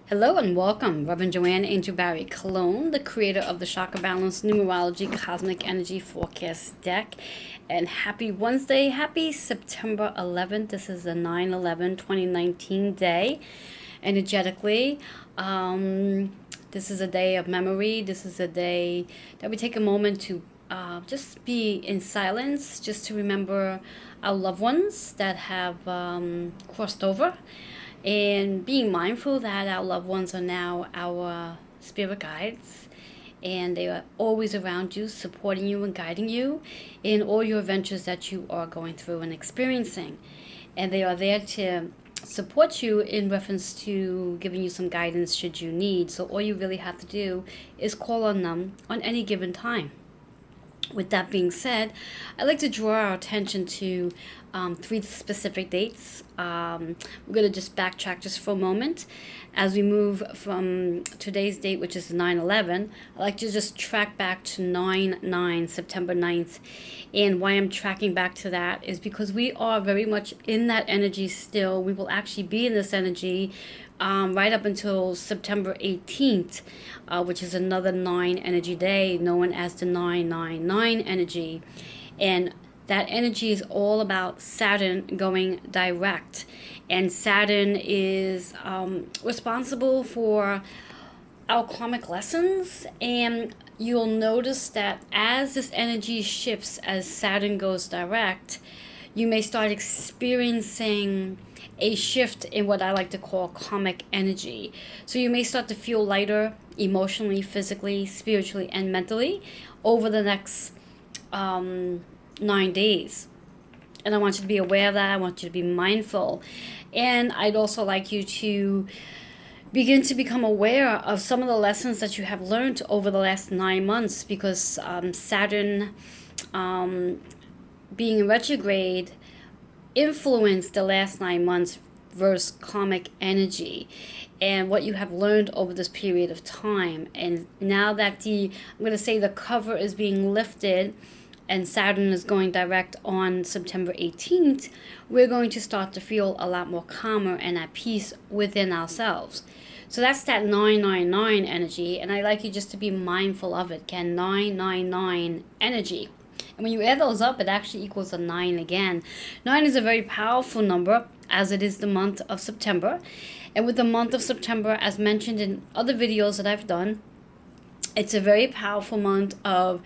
Hello and welcome, Reverend Joanne, Angel BarryColon, the creator of the Chakra Balance Numerology Cosmic Energy Forecast Deck. And happy Wednesday, happy September 11th. This is the 9/11/2019 day. Energetically, this is a day of memory. This is a day that we take a moment to just be in silence, just to remember our loved ones that have crossed over, and being mindful that our loved ones are now our spirit guides, and they are always around you, supporting you and guiding you in all your adventures that you are going through and experiencing. And they are there to support you in reference to giving you some guidance should you need. So all you really have to do is call on them on any given time. With that being said, I'd like to draw our attention to 3 specific dates. We're going to just backtrack just for a moment. As we move from today's date, which is 9/11, I'd like to just track back to 9/9, September 9th. And why I'm tracking back to that is because we are very much in that energy still. We will actually be in this energy right up until September 18th, which is another 9 energy day, known as the 999 energy. And that energy is all about Saturn going direct. And Saturn is responsible for our karmic lessons. And you'll notice that as this energy shifts, as Saturn goes direct, you may start experiencing a shift in what I like to call karmic energy. So you may start to feel lighter emotionally, physically, spiritually, and mentally over the next 9 days. And I want you to be aware of that. I want you to be mindful. And I'd also like you to begin to become aware of some of the lessons that you have learned over the last 9 months, because Saturn being in retrograde influenced the last 9 months versus karmic energy and what you have learned over this period of time. And now that I'm going to say the cover is being lifted and Saturn is going direct on September 18th, we're going to start to feel a lot more calmer and at peace within ourselves. So that's that 999 energy, and I'd like you just to be mindful of it. 999 energy. And when you add those up, it actually equals a 9 again. 9 is a very powerful number, as it is the month of September. And with the month of September, as mentioned in other videos that I've done, it's a very powerful month of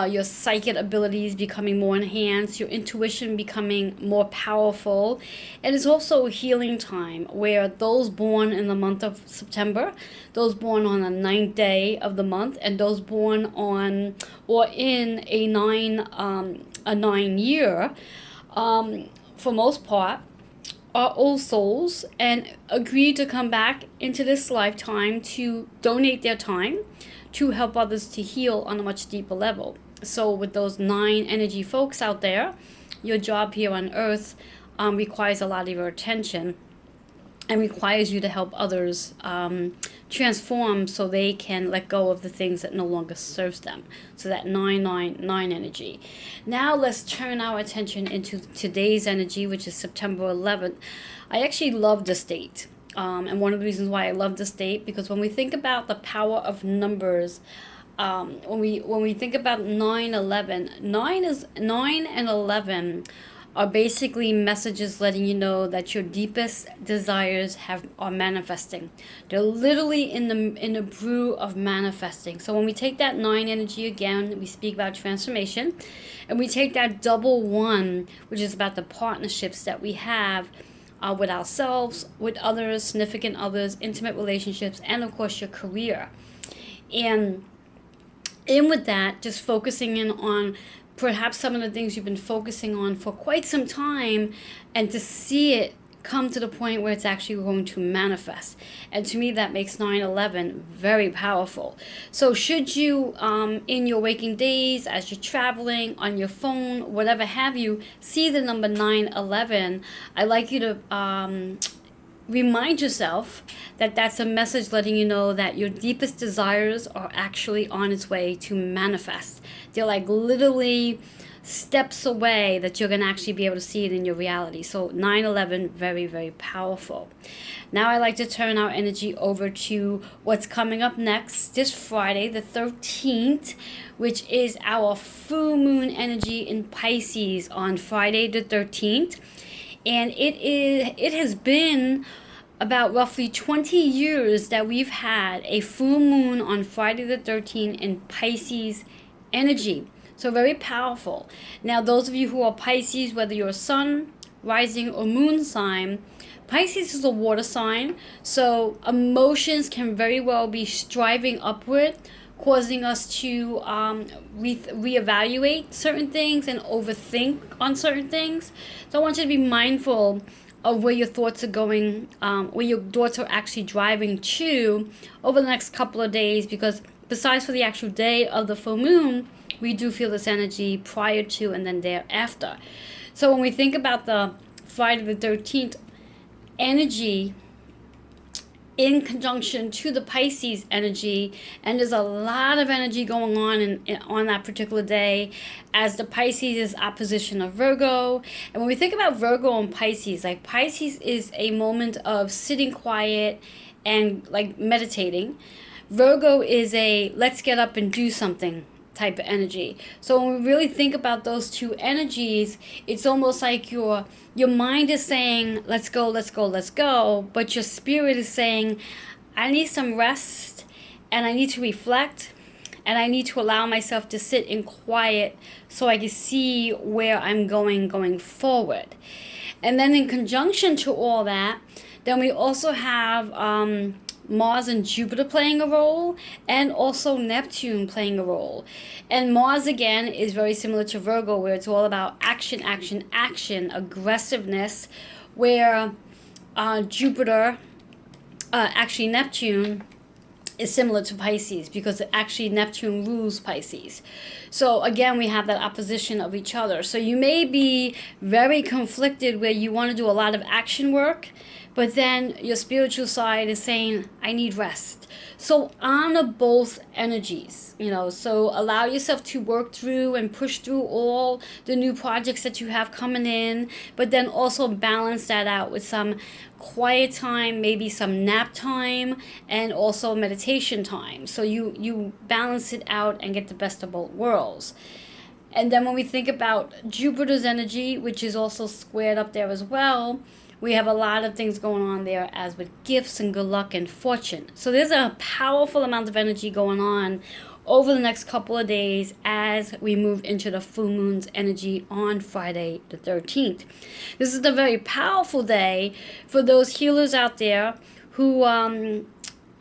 your psychic abilities becoming more enhanced, your intuition becoming more powerful. And it's also a healing time where those born in the month of September, those born on the 9th day of the month, and those born on or in a 9 year, for most part, are old souls and agree to come back into this lifetime to donate their time to help others to heal on a much deeper level. So with those 9 energy folks out there, your job here on earth requires a lot of your attention and requires you to help others transform so they can let go of the things that no longer serves them. So that 999 energy. Now let's turn our attention into today's energy, which is September 11th. I actually love this date. And one of the reasons why I love this date, because when we think about the power of numbers, when we think about 9/11, 9 and 11 are basically messages letting you know that your deepest desires are manifesting. They're literally in the brew of manifesting. So when we take that 9 energy again, we speak about transformation, and we take that double 1, which is about the partnerships that we have with ourselves, with others, significant others, intimate relationships, and of course your career. And in with that, just focusing in on perhaps some of the things you've been focusing on for quite some time, and to see it come to the point where it's actually going to manifest. And to me, that makes 9/11 very powerful. So should you, in your waking days, as you're traveling, on your phone, whatever have you, see the number 9/11, I'd like you to remind yourself that that's a message letting you know that your deepest desires are actually on its way to manifest. They're like literally steps away that you're going to actually be able to see it in your reality. So 9/11, very, very powerful. Now I like to turn our energy over to what's coming up next this Friday, the 13th, which is our full moon energy in Pisces on Friday the 13th. And it has been about roughly 20 years that we've had a full moon on Friday the 13th in Pisces energy. So very powerful. Now, those of you who are Pisces, whether you're sun, rising, or moon sign, Pisces is a water sign. So emotions can very well be striving upward, causing us to reevaluate certain things and overthink on certain things. So I want you to be mindful of where your thoughts are going, where your thoughts are actually driving to over the next couple of days, because besides for the actual day of the full moon, we do feel this energy prior to and then thereafter. So when we think about the Friday the 13th energy in conjunction to the Pisces energy, and there's a lot of energy going on that particular day, as the Pisces is opposition of Virgo. And when we think about Virgo and Pisces, like Pisces is a moment of sitting quiet and like meditating. Virgo is a let's get up and do something type of energy. So when we really think about those two energies, it's almost like your mind is saying, let's go, let's go, let's go. But your spirit is saying, I need some rest and I need to reflect and I need to allow myself to sit in quiet so I can see where I'm going forward. And then in conjunction to all that, then we also have Mars and Jupiter playing a role, and also Neptune playing a role. And Mars, again, is very similar to Virgo, where it's all about action, action, action, aggressiveness, where Jupiter, actually Neptune, is similar to Pisces, because actually Neptune rules Pisces. So again, we have that opposition of each other. So you may be very conflicted where you want to do a lot of action work, but then your spiritual side is saying, I need rest. So honor both energies, so allow yourself to work through and push through all the new projects that you have coming in, but then also balance that out with some quiet time, maybe some nap time, and also meditation time. So you balance it out and get the best of both worlds. And then when we think about Jupiter's energy, which is also squared up there as well, we have a lot of things going on there, as with gifts and good luck and fortune. So there's a powerful amount of energy going on over the next couple of days as we move into the full moon's energy on Friday the 13th. This is a very powerful day for those healers out there who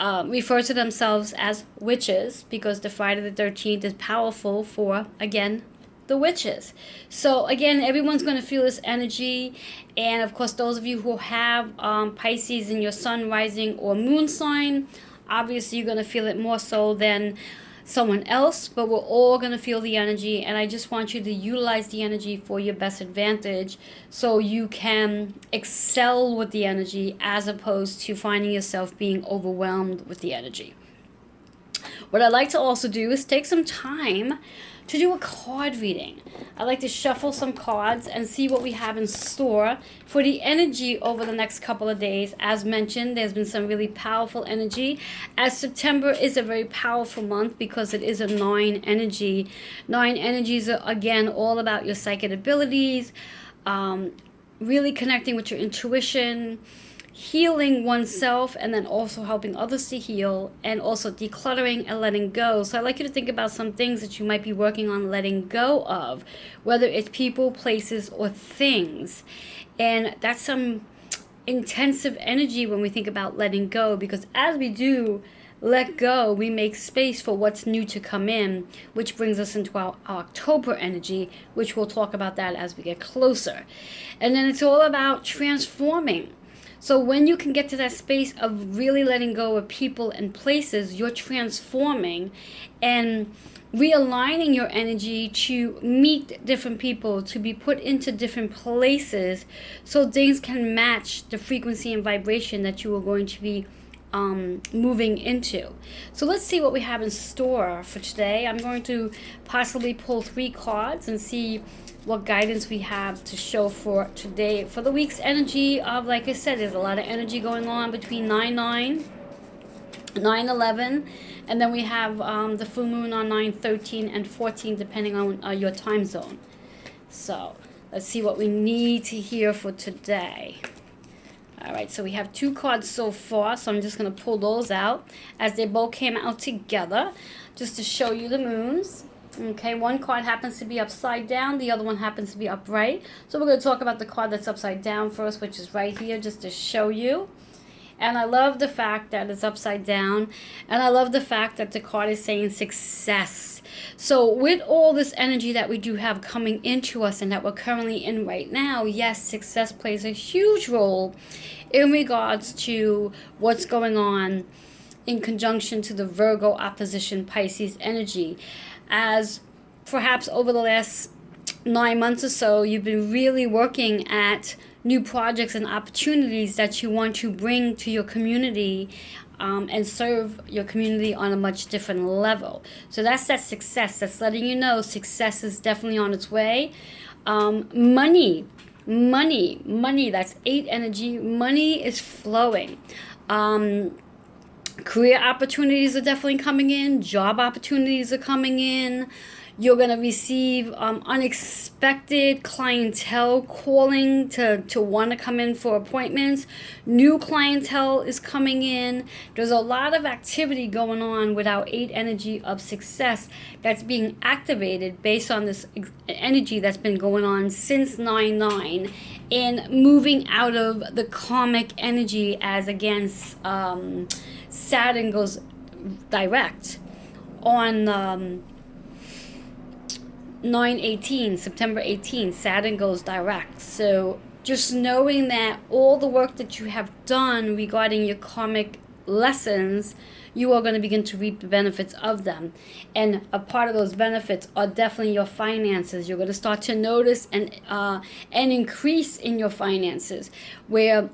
refer to themselves as witches, because the Friday the 13th is powerful for, again, the witches. So again, everyone's going to feel this energy. And of course, those of you who have Pisces in your sun, rising, or moon sign, obviously you're going to feel it more so than someone else, but we're all going to feel the energy. And I just want you to utilize the energy for your best advantage, so you can excel with the energy as opposed to finding yourself being overwhelmed with the energy. What I'd like to also do is take some time to do a card reading. I like to shuffle some cards and see what we have in store for the energy over the next couple of days. As mentioned, there's been some really powerful energy, as September is a very powerful month because it is a 9 energy. 9 energies are, again, all about your psychic abilities, really connecting with your intuition, healing oneself, and then also helping others to heal, and also decluttering and letting go. So I'd like you to think about some things that you might be working on letting go of, whether it's people, places, or things. And that's some intensive energy when we think about letting go, because as we do let go, we make space for what's new to come in, which brings us into our October energy, which we'll talk about that as we get closer. And then it's all about transforming. So when you can get to that space of really letting go of people and places, you're transforming and realigning your energy to meet different people, to be put into different places, so things can match the frequency and vibration that you are going to be moving into. So let's see what we have in store for today. I'm going to possibly pull 3 cards and see what guidance we have to show for today. For the week's energy of, like I said, there's a lot of energy going on between 9/9, 9/11, and then we have the full moon on 9/13 and 14, depending on your time zone. So let's see what we need to hear for today. All right, so we have 2 cards so far, so I'm just going to pull those out as they both came out together just to show you the moons. Okay, one card happens to be upside down, the other one happens to be upright. So we're going to talk about the card that's upside down first, which is right here, just to show you. And I love the fact that it's upside down, and I love the fact that the card is saying success. So with all this energy that we do have coming into us and that we're currently in right now, yes, success plays a huge role in regards to what's going on in conjunction to the Virgo opposition Pisces energy. As perhaps over the last 9 months or so, you've been really working at new projects and opportunities that you want to bring to your community and serve your community on a much different level. So that's that success. That's letting you know success is definitely on its way. Money, that's 8 energy. Money is flowing. Career opportunities are definitely coming in. Job opportunities are coming in. You're going to receive unexpected clientele calling to want to come in for appointments. New clientele is coming in. There's a lot of activity going on with our 8 energy of success that's being activated based on this energy that's been going on since 9/9 and moving out of the karmic energy as against Saturn goes direct on 9/18, September 18th, Saturn goes direct. So just knowing that all the work that you have done regarding your karmic lessons, you are going to begin to reap the benefits of them. And a part of those benefits are definitely your finances. You're going to start to notice an increase in your finances, where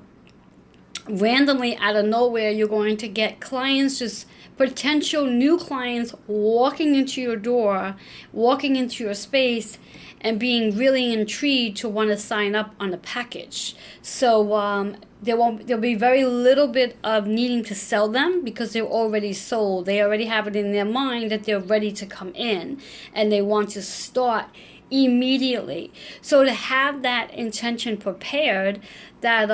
randomly out of nowhere you're going to get clients, just potential new clients walking into your door, walking into your space, and being really intrigued to want to sign up on a package. So there'll be very little bit of needing to sell them because they're already sold. They already have it in their mind that they're ready to come in and they want to start immediately. So to have that intention prepared, that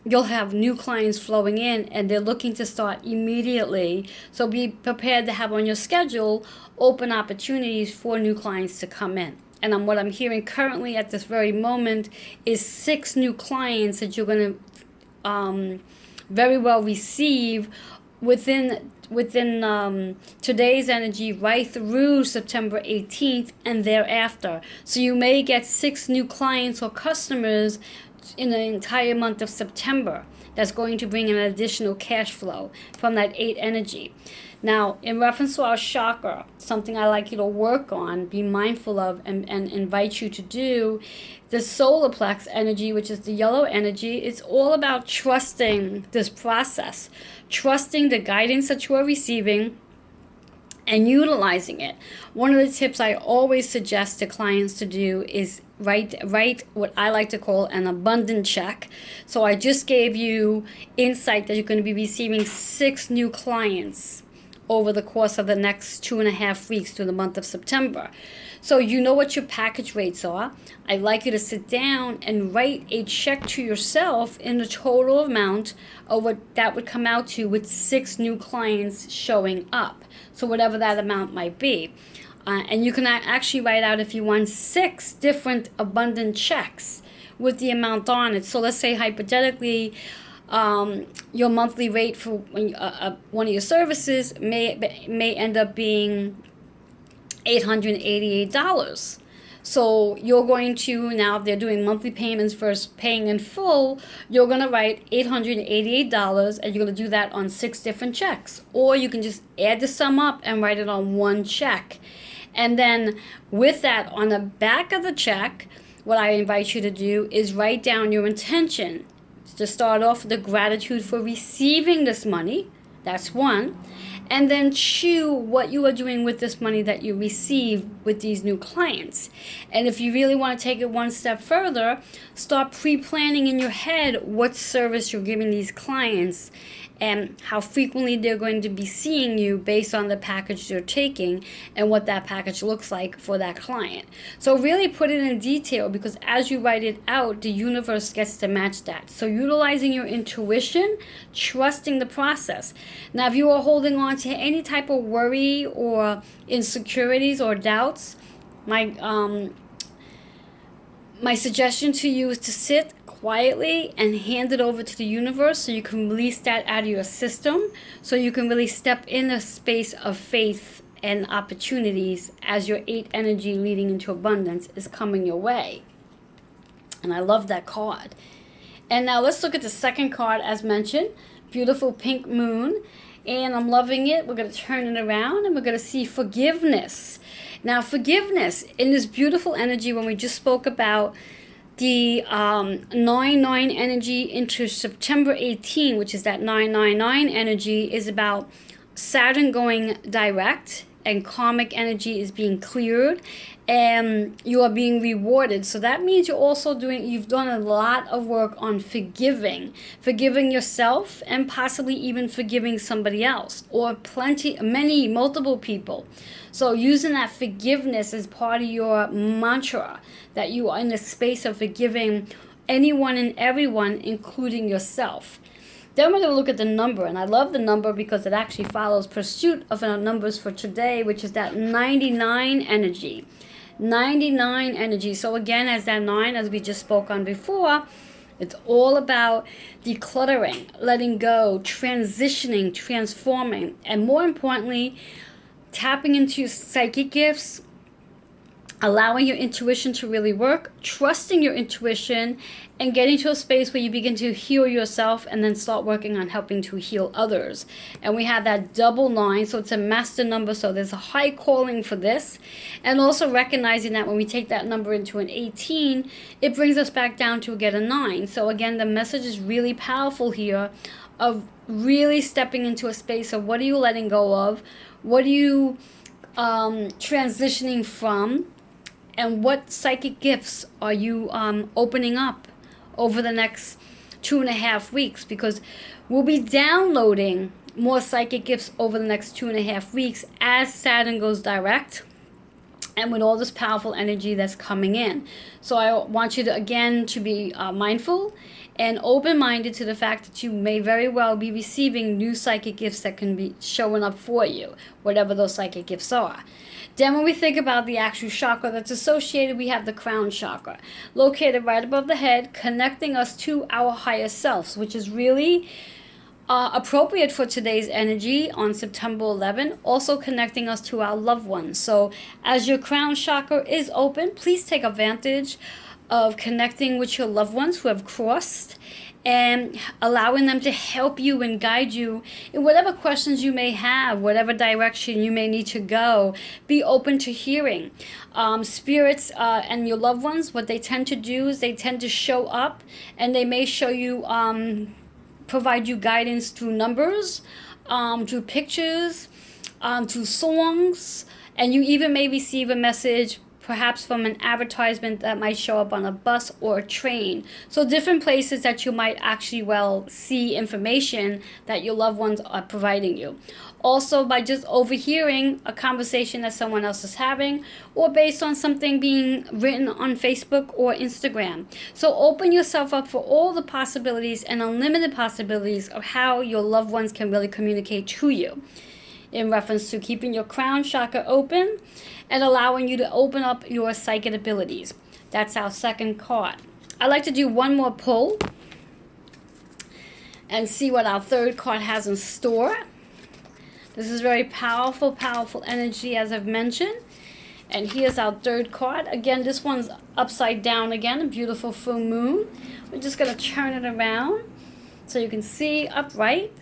you'll have new clients flowing in and they're looking to start immediately. So be prepared to have on your schedule open opportunities for new clients to come in. And what I'm hearing currently at this very moment is 6 new clients that you're going to very well receive within today's energy right through September 18th and thereafter. So you may get 6 new clients or customers in the entire month of September. That's going to bring in an additional cash flow from that 8 energy. Now, in reference to our chakra, something I like you to work on, be mindful of, and invite you to do, the solar plex energy, which is the yellow energy, it's all about trusting this process, trusting the guidance that you are receiving, and utilizing it. One of the tips I always suggest to clients to do is write what I like to call an abundant check. So I just gave you insight that you're going to be receiving 6 new clients over the course of the next 2.5 weeks through the month of September. So you know what your package rates are. I'd like you to sit down and write a check to yourself in the total amount of what that would come out to with 6 new clients showing up. So whatever that amount might be. And you can actually write out, if you want, 6 different abundant checks with the amount on it. So let's say hypothetically, your monthly rate for one of your services may end up being $888. So you're going to, now if they're doing monthly payments versus paying in full, you're going to write $888 and you're going to do that on 6 different checks. Or you can just add the sum up and write it on 1 check. And then with that, on the back of the check, what I invite you to do is write down your intention. to start off with the gratitude for receiving this money. That's one. And then chew what you are doing with this money that you receive with these new clients. And if you really want to take it one step further, start pre-planning in your head what service you're giving these clients and how frequently they're going to be seeing you based on the package they're taking and what that package looks like for that client. So really put it in detail, because as you write it out, the universe gets to match that. So utilizing your intuition, trusting the process. Now, if you are holding on to any type of worry or insecurities or doubts, my suggestion to you is to sit quietly and hand it over to the universe so you can release that out of your system, so you can really step in a space of faith and opportunities as your 8 energy leading into abundance is coming your way. And I love that card. And now let's look at the second card as mentioned. Beautiful pink moon. And I'm loving it. We're going to turn it around and we're going to see forgiveness. Now forgiveness in this beautiful energy, when we just spoke about the 9-9 energy into September 18, which is that 999 energy, is about Saturn going direct and karmic energy is being cleared and you are being rewarded. So that means you've done a lot of work on forgiving yourself and possibly even forgiving somebody else or multiple people. So using that forgiveness as part of your mantra, that you are in the space of forgiving anyone and everyone, including yourself. Then we're going to look at the number, and I love the number because it actually follows pursuit of our numbers for today, which is that 99 energy. 99 energy. So again, as that 9, as we just spoke on before, it's all about decluttering, letting go, transitioning, transforming, and more importantly, tapping into your psychic gifts, allowing your intuition to really work, trusting your intuition, and getting to a space where you begin to heal yourself and then start working on helping to heal others. And we have that double 9, so it's a master number, so there's a high calling for this. And also recognizing that when we take that number into an 18, it brings us back down to get a 9. So again, the message is really powerful here of really stepping into a space of what are you letting go of, what are you transitioning from, and what psychic gifts are you opening up over the next 2.5 weeks, because we'll be downloading more psychic gifts over the next 2.5 weeks as Saturn goes direct and with all this powerful energy that's coming in. So I want you to, again, to be mindful and open-minded to the fact that you may very well be receiving new psychic gifts that can be showing up for you, whatever those psychic gifts are. Then when we think about the actual chakra that's associated, we have the crown chakra, located right above the head, connecting us to our higher selves, which is really appropriate for today's energy on September 11, also connecting us to our loved ones. So as your crown chakra is open, please take advantage of connecting with your loved ones who have crossed and allowing them to help you and guide you in whatever questions you may have, whatever direction you may need to go. Be open to hearing. Spirits and your loved ones, what they tend to do is they tend to show up and they may show you, provide you guidance through numbers, through pictures, through songs, and you even may receive a message perhaps from an advertisement that might show up on a bus or a train. So different places that you might actually see information that your loved ones are providing you. Also by just overhearing a conversation that someone else is having, or based on something being written on Facebook or Instagram. So open yourself up for all the possibilities and unlimited possibilities of how your loved ones can really communicate to you, in reference to keeping your crown chakra open and allowing you to open up your psychic abilities. That's our second card. I'd like to do one more pull and see what our third card has in store. This is very powerful, powerful energy, as I've mentioned. And here's our third card. Again, this one's upside down again, a beautiful full moon. We're just going to turn it around so you can see upright.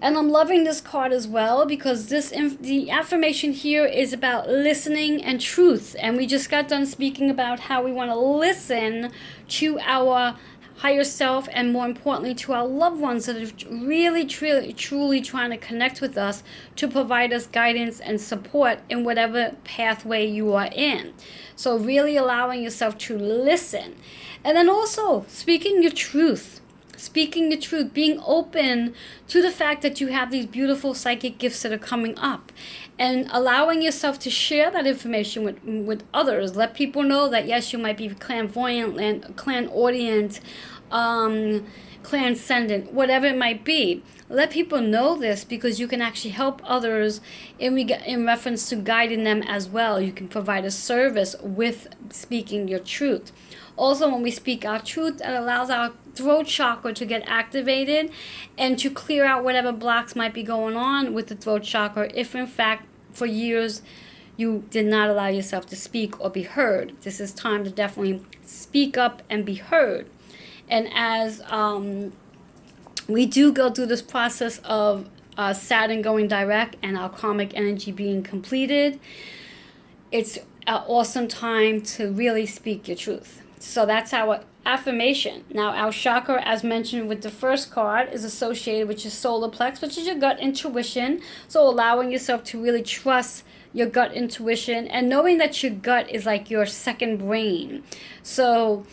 And I'm loving this card as well because the affirmation here is about listening and truth. And we just got done speaking about how we want to listen to our higher self, and more importantly to our loved ones that are really truly trying to connect with us to provide us guidance and support in whatever pathway you are in. So really allowing yourself to listen, and then also speaking your truth. Speaking the truth, being open to the fact that you have these beautiful psychic gifts that are coming up, and allowing yourself to share that information with others. Let people know that yes, you might be clairvoyant, clairaudient, clairsendent, whatever it might be. Let people know this, because you can actually help others in reference to guiding them as well. You can provide a service with speaking your truth. Also, when we speak our truth, it allows our throat chakra to get activated and to clear out whatever blocks might be going on with the throat chakra if in fact for years you did not allow yourself to speak or be heard. This is time to definitely speak up and be heard. And as we do go through this process of Saturn going direct and our karmic energy being completed, it's an awesome time to really speak your truth. So that's our affirmation. Now, our chakra, as mentioned with the first card, is associated with your solar plex, which is your gut intuition. So allowing yourself to really trust your gut intuition and knowing that your gut is like your second brain. So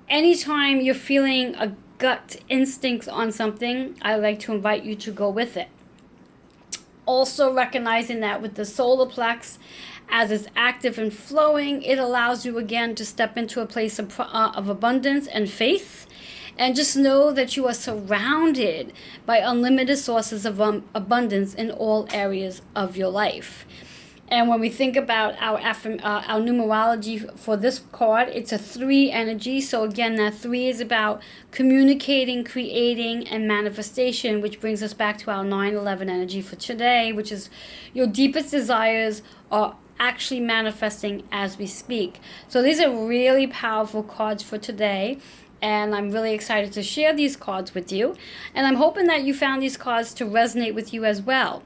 anytime you're feeling a gut instinct on something, I like to invite you to go with it. Also recognizing that with the solar plex, as it's active and flowing, it allows you again to step into a place of abundance and faith. And just know that you are surrounded by unlimited sources of abundance in all areas of your life. And when we think about our numerology for this card, it's a 3 energy. So again, that 3 is about communicating, creating, and manifestation, which brings us back to our 9/11 energy for today, which is your deepest desires are actually manifesting as we speak. So these are really powerful cards for today. And I'm really excited to share these cards with you. And I'm hoping that you found these cards to resonate with you as well.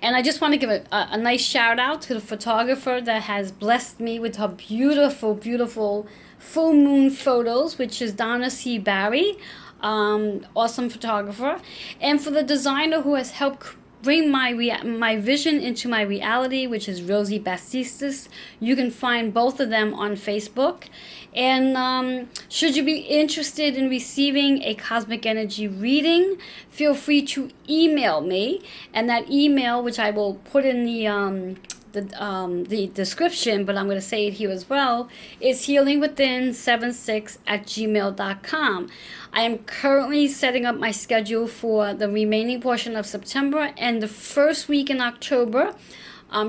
And I just want to give a nice shout out to the photographer that has blessed me with her beautiful, beautiful full moon photos, which is Donna C. Barry, awesome photographer. And for the designer who has helped bring my vision into my reality, which is Rosie Bastistas. You can find both of them on Facebook. And should you be interested in receiving a cosmic energy reading, feel free to email me. And that email, which I will put in the description, but I'm going to say it here as well, is healingwithin76@gmail.com. I am currently setting up my schedule for the remaining portion of September and the first week in October.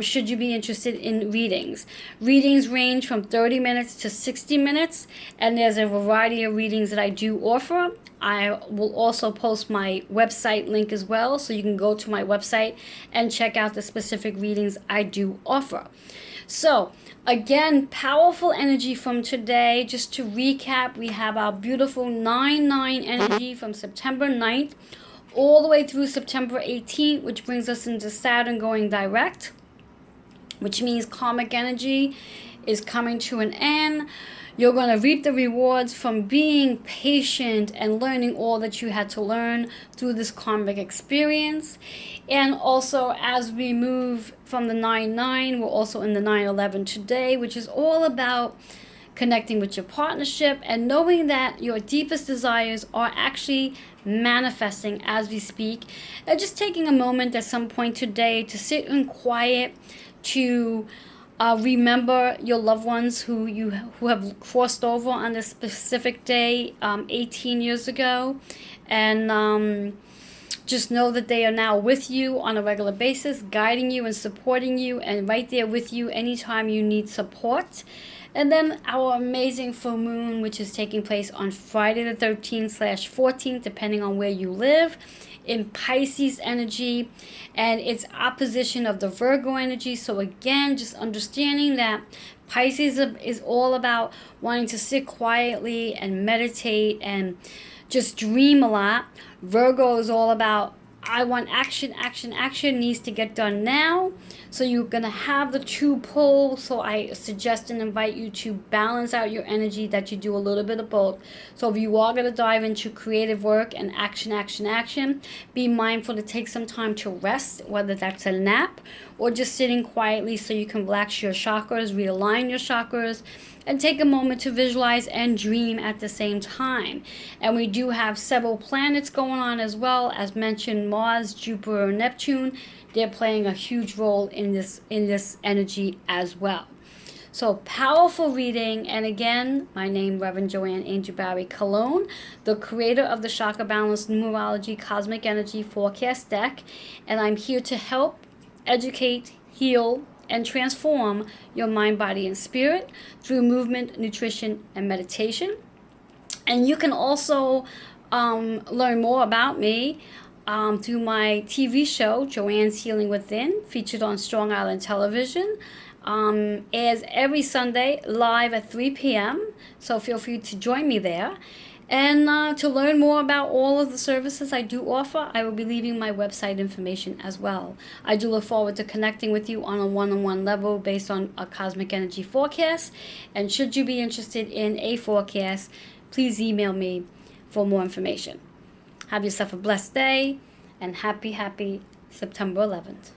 Should you be interested in readings. Readings range from 30 minutes to 60 minutes, and there's a variety of readings that I do offer. I will also post my website link as well, so you can go to my website and check out the specific readings I do offer. So, again, powerful energy from today. Just to recap, we have our beautiful 9/9 energy from September 9th all the way through September 18th, which brings us into Saturn going direct, which means karmic energy is coming to an end. You're going to reap the rewards from being patient and learning all that you had to learn through this karmic experience. And also, as we move from the 9/9, we're also in the 9/11 today, which is all about connecting with your partnership and knowing that your deepest desires are actually manifesting as we speak. And just taking a moment at some point today to sit in quiet, to remember your loved ones who have crossed over on this specific day 18 years ago, and just know that they are now with you on a regular basis, guiding you and supporting you, and right there with you anytime you need support. And then our amazing full moon, which is taking place on Friday the 13th/14th, depending on where you live, in Pisces energy, and it's opposition of the Virgo energy. So again, just understanding that Pisces is all about wanting to sit quietly and meditate and just dream a lot. Virgo is all about I want action, action, action needs to get done now. So you're going to have the true pull. So I suggest and invite you to balance out your energy, that you do a little bit of both. So if you are going to dive into creative work and action, action, action, be mindful to take some time to rest, whether that's a nap or just sitting quietly so you can relax your chakras, realign your chakras, and take a moment to visualize and dream at the same time. And we do have several planets going on as well. As mentioned, Mars, Jupiter, Neptune, they're playing a huge role in this energy as well. So powerful reading. And again, my name Reverend Joanne Angel BarryColon, the creator of the Chakra Balance Numerology Cosmic Energy Forecast Deck. And I'm here to help, educate, heal, and transform your mind, body, and spirit through movement, nutrition, and meditation. And you can also learn more about me through my TV show, Joanne's Healing Within, featured on Strong Island Television. Airs every Sunday live at 3 p.m. So feel free to join me there. And to learn more about all of the services I do offer, I will be leaving my website information as well. I do look forward to connecting with you on a one-on-one level based on a cosmic energy forecast. And should you be interested in a forecast, please email me for more information. Have yourself a blessed day, and happy September 11th.